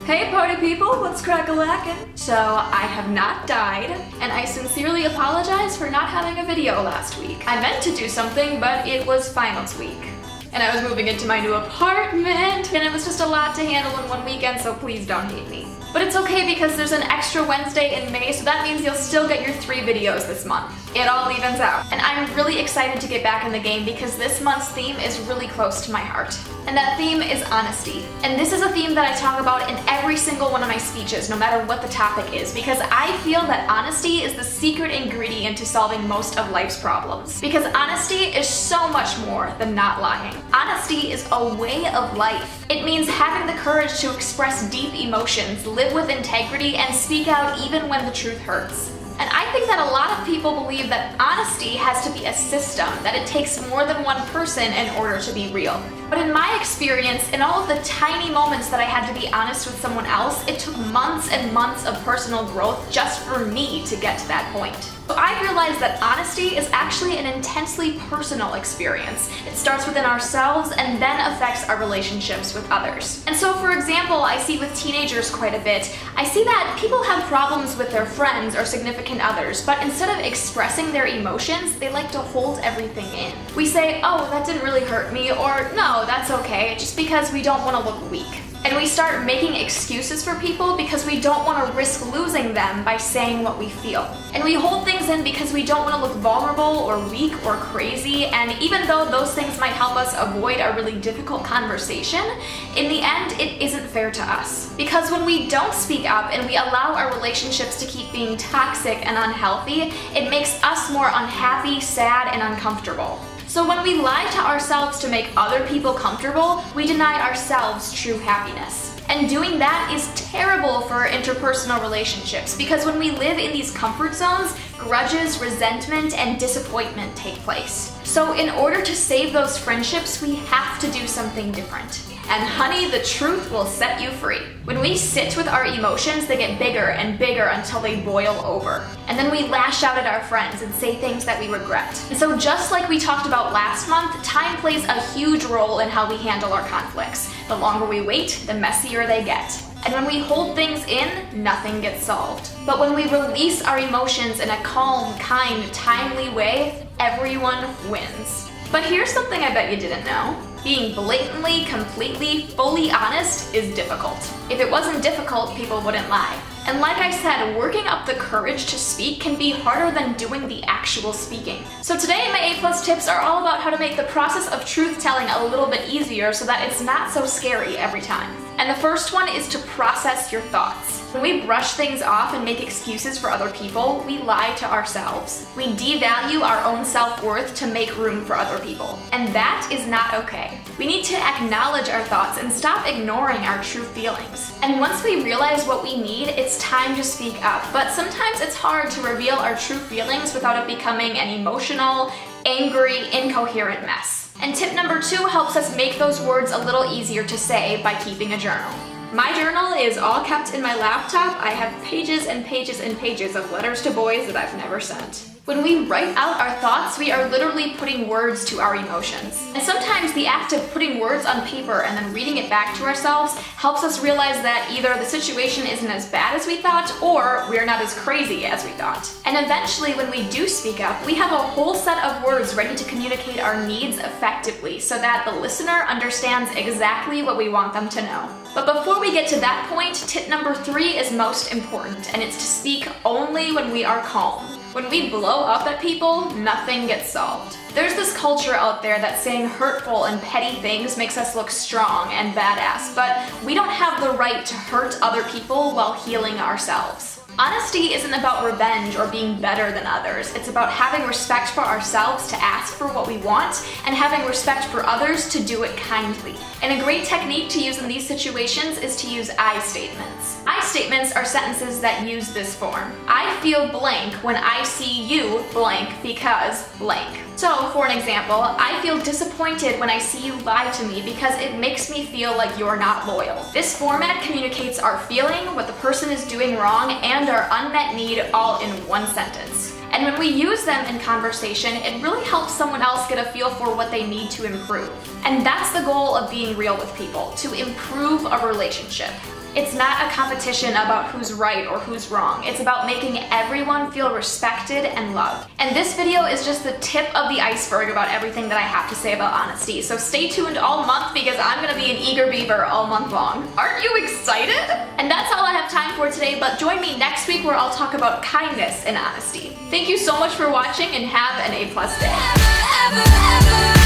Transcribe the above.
Hey party people, what's crack-a-lackin'? So, I have not died, and I sincerely apologize for not having a video last week. I meant to do something, but it was finals week. And I was moving into my new apartment, and it was just a lot to handle in one weekend, so please don't hate me. But it's okay because there's an extra Wednesday in May, so that means you'll still get your 3 videos this month. It all evens out. And I'm really excited to get back in the game because this month's theme is really close to my heart. And that theme is honesty. And this is a theme that I talk about in every single one of my speeches, no matter what the topic is, because I feel that honesty is the secret ingredient to solving most of life's problems. Because honesty is so much more than not lying. Honesty is a way of life. It means having the courage to express deep emotions, live with integrity, and speak out even when the truth hurts. And I think that a lot of people believe that honesty has to be a system, that it takes more than one person in order to be real. But in my experience, in all of the tiny moments that I had to be honest with someone else, it took months and months of personal growth just for me to get to that point. So I realized that honesty is actually an intensely personal experience. It starts within ourselves and then affects our relationships with others. And so, for example, I see with teenagers quite a bit, I see that people have problems with their friends or significant others, but instead of expressing their emotions, they like to hold everything in. We say, oh, that didn't really hurt me, or no, that's okay, just because we don't want to look weak. And we start making excuses for people because we don't want to risk losing them by saying what we feel. And we hold things in because we don't want to look vulnerable or weak or crazy, and even though those things might help us avoid a really difficult conversation, in the end, it isn't fair to us. Because when we don't speak up and we allow our relationships to keep being toxic and unhealthy, it makes us more unhappy, sad, and uncomfortable. So when we lie to ourselves to make other people comfortable, we deny ourselves true happiness. And doing that is terrible for interpersonal relationships because when we live in these comfort zones, grudges, resentment, and disappointment take place. So in order to save those friendships, we have to do something different. And honey, the truth will set you free. When we sit with our emotions, they get bigger and bigger until they boil over. And then we lash out at our friends and say things that we regret. And so just like we talked about last month, time plays a huge role in how we handle our conflicts. The longer we wait, the messier they get. And when we hold things in, nothing gets solved. But when we release our emotions in a calm, kind, timely way, everyone wins. But here's something I bet you didn't know. Being blatantly, completely, fully honest is difficult. If it wasn't difficult, people wouldn't lie. And like I said, working up the courage to speak can be harder than doing the actual speaking. So today my A+ tips are all about how to make the process of truth-telling a little bit easier so that it's not so scary every time. And the first one is to process your thoughts. When we brush things off and make excuses for other people, we lie to ourselves. We devalue our own self-worth to make room for other people. And that is not okay. We need to acknowledge our thoughts and stop ignoring our true feelings. And once we realize what we need, it's time to speak up. But sometimes it's hard to reveal our true feelings without it becoming an emotional, angry, incoherent mess. And tip number 2 helps us make those words a little easier to say by keeping a journal. My journal is all kept in my laptop. I have pages and pages and pages of letters to boys that I've never sent. When we write out our thoughts, we are literally putting words to our emotions. And sometimes the act of putting words on paper and then reading it back to ourselves helps us realize that either the situation isn't as bad as we thought or we're not as crazy as we thought. And eventually, when we do speak up, we have a whole set of words ready to communicate our needs effectively so that the listener understands exactly what we want them to know. But before we get to that point, tip number 3 is most important, and it's to speak only when we are calm. When we blow up at people, nothing gets solved. There's this culture out there that saying hurtful and petty things makes us look strong and badass, but we don't have the right to hurt other people while healing ourselves. Honesty isn't about revenge or being better than others. It's about having respect for ourselves to ask for what we want and having respect for others to do it kindly. And a great technique to use in these situations is to use I statements. I statements are sentences that use this form. I feel blank when I see you blank because blank. So, for an example, I feel disappointed when I see you lie to me because it makes me feel like you're not loyal. This format communicates our feeling, what the person is doing wrong, and our unmet need all in one sentence. And when we use them in conversation, it really helps someone else get a feel for what they need to improve. And that's the goal of being real with people, to improve a relationship. It's not a competition about who's right or who's wrong. It's about making everyone feel respected and loved. And this video is just the tip of the iceberg about everything that I have to say about honesty. So stay tuned all month because I'm gonna be an eager beaver all month long. Aren't you excited? And that's all I have time for today, but join me next week where I'll talk about kindness and honesty. Thank you so much for watching and have an A+ day.